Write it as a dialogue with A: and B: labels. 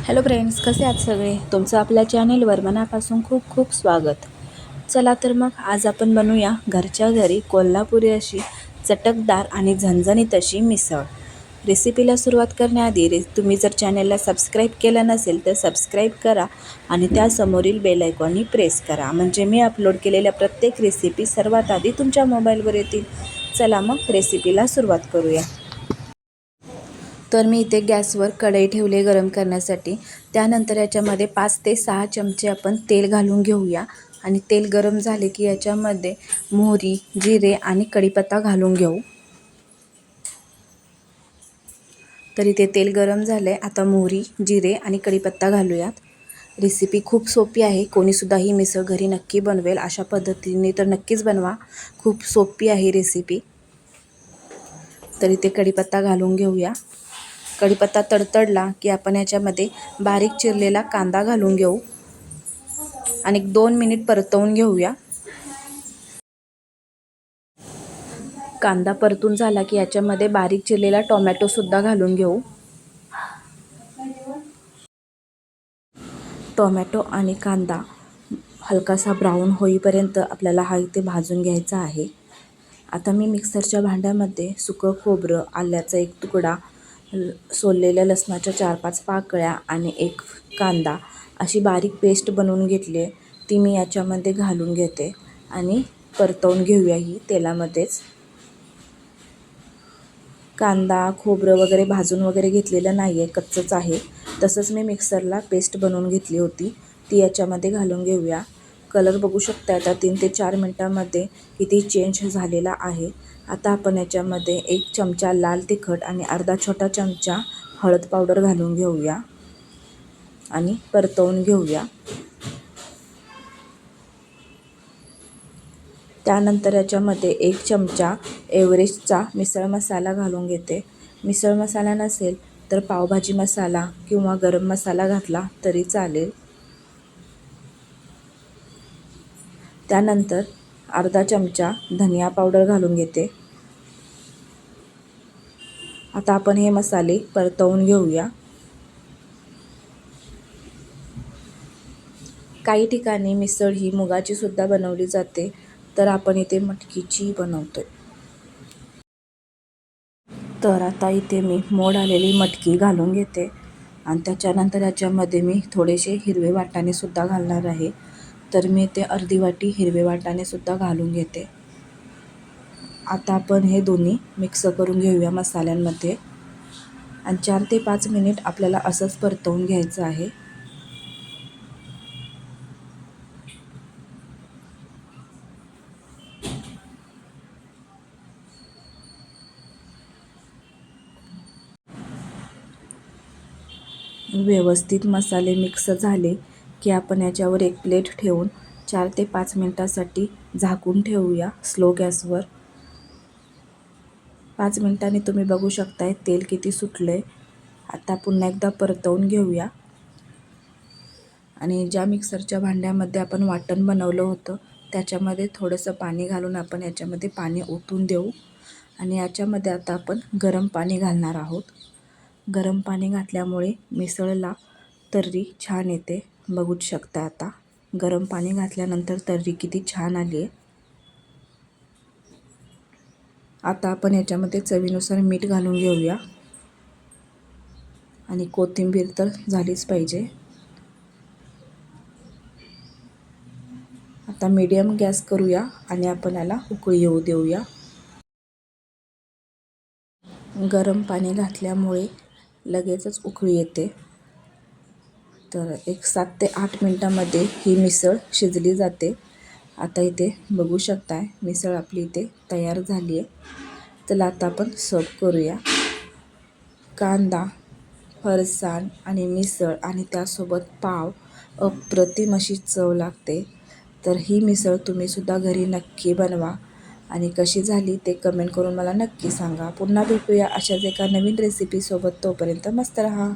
A: Hello friends, कसे आहात सगळे? तुमचं आपल्या चॅनेलवर मनापासून खूप खूप स्वागत. चला तर मग आज आपण बनवूया घरच्या घरी कोल्हापुरी अशी चटकदार आणि झणझणीत अशी मिसळ. रेसिपीला सुरुवात करण्याआधी तुम्ही जर चॅनलला सबस्क्राईब केलं नसेल तर सबस्क्राईब करा आणि त्यासमोरील बेल आयकॉनही प्रेस करा, म्हणजे मी अपलोड केलेल्या प्रत्येक रेसिपी सर्वात आधी तुमच्या मोबाईलवर येतील. चला मग रेसिपीला सुरुवात करूया. तर मी इथे गॅसवर कढई ठेवली गरम करण्यासाठी. त्यानंतर याच्यामध्ये 5 ते 6 चमचे आपण तेल घालून घेऊया आणि तेल गरम झाले की याच्यामध्ये मोहरी, जिरे आणि कढीपत्ता घालून घेऊ. तर इथे तेल गरम झालं आहे. आता मोहरी, जिरे आणि कढीपत्ता घालूयात. रेसिपी खूप सोपी आहे. कोणीसुद्धा ही मिसळ घरी नक्की बनवेल. अशा पद्धतीने तर नक्कीच बनवा. खूप सोपी आहे रेसिपी. तर इथे कढीपत्ता घालून घेऊया. कढीपत्ता तडतडला की आपण याच्यामध्ये बारीक चिरलेला कांदा घालून घेऊ आणि 2 मिनिट परतवून घेऊया. कांदा परतून झाला की याच्यामध्ये बारीक चिरलेला टोमॅटोसुद्धा घालून घेऊ. टोमॅटो आणि कांदा हलकासा ब्राऊन होईपर्यंत आपल्याला हा इथे भाजून घ्यायचा आहे. आता मी मिक्सरच्या भांड्यामध्ये सुकं खोबरं, आल्याचा एक तुकडा, सोललेल्या लसणाच्या 4-5 पाकळ्या आणि एक कांदा अशी बारीक पेस्ट बनवून घेतली आहे. ती मी याच्यामध्ये घालून घेते आणि परतवून घेऊया ही तेलामध्येच. कांदा, खोबरं वगैरे भाजून वगैरे घेतलेलं नाही आहे, कच्चंच आहे. तसंच मी मिक्सरला पेस्ट बनवून घेतली होती, ती याच्यामध्ये घालून घेऊया. कलर बघू शकता आता 3 ते 4 मिनटामध्ये किती चेंज झालेला आहे. आता आपण याच्यामध्ये 1 चमचा लाल तिखट आणि अर्धा छोटा चमचा हळद पावडर घालून घेऊया आणि परतवून घेऊया. त्यानंतर याच्यामध्ये 1 चमचा एव्हरेस्टचा मिसळ मसाला घालून घेते. मिसळ मसाला नसेल तर पावभाजी मसाला किंवा गरम मसाला घातला तरी चालेल. त्यानंतर अर्धा चमचा धनिया पावडर घालून घेते. आता आपण हे मसाले परतवून घेऊया. काही ठिकाणी मिसळ ही मुगाची सुद्धा बनवली जाते, तर आपण इथे मटकीची बनवतोय. तर आता इथे मी मोड आलेली मटकी घालून घेते आणि त्याच्यानंतर याच्यामध्ये मी थोडेसे हिरवे वाटाणेसुद्धा घालणार आहे. तर मी इथे अर्धी वाटी हिरवे वाटाणेसुद्धा घालून घेते. आता आपण हे दोन्ही मिक्स करून घेऊया मसाल्यांमध्ये आणि 4 ते 5 मिनिट आपल्याला असंच परतवून घ्यायचं आहे. व्यवस्थित मसाले मिक्स झाले की आपण याच्यावर एक प्लेट ठेवून 4 ते 5 मिनटासाठी झाकून ठेवूया स्लो गॅसवर. 5 मिनिटांनी तुम्ही बघू शकताय तेल किती सुटलं आहे. आता पुन्हा एकदा परतवून घेऊया आणि ज्या मिक्सरच्या भांड्यामध्ये आपण वाटण बनवलं होतं त्याच्यामध्ये थोडंसं पाणी घालून आपण याच्यामध्ये पाणी ओतून देऊ आणि याच्यामध्ये आता आपण गरम पाणी घालणार आहोत. गरम पाणी घातल्यामुळे मिसळला तर्री छान येते. बघूच शकता आता गरम पाणी घातल्यानंतर तर्री किती छान आली आहे. आता आपण याच्यामध्ये चवीनुसार मीठ घालून घेऊया आणि कोथिंबीर तर झालीच पाहिजे. आता मीडियम गॅस करूया आणि आपण याला उकळी येऊ देऊया. गरम पाणी घातल्यामुळे लगेचच उकळी येते. तर एक 7 ते 8 मिनटामध्ये ही मिसळ शिजली जाते. आता इथे बघू शकताय मिसळ आपली इथे तयार झाली आहे. चला आता आपण सर्व करूया. कांदा, फरसाण आणि मिसळ आणि त्यासोबत पाव अप्रतिम अशी चव लागते. तर ही मिसळ तुम्हीसुद्धा घरी नक्की बनवा आणि कशी झाली ते कमेंट करून मला नक्की सांगा. पुन्हा भेटूया अशाच एका नवीन रेसिपीसोबत. तोपर्यंत मस्त रहा.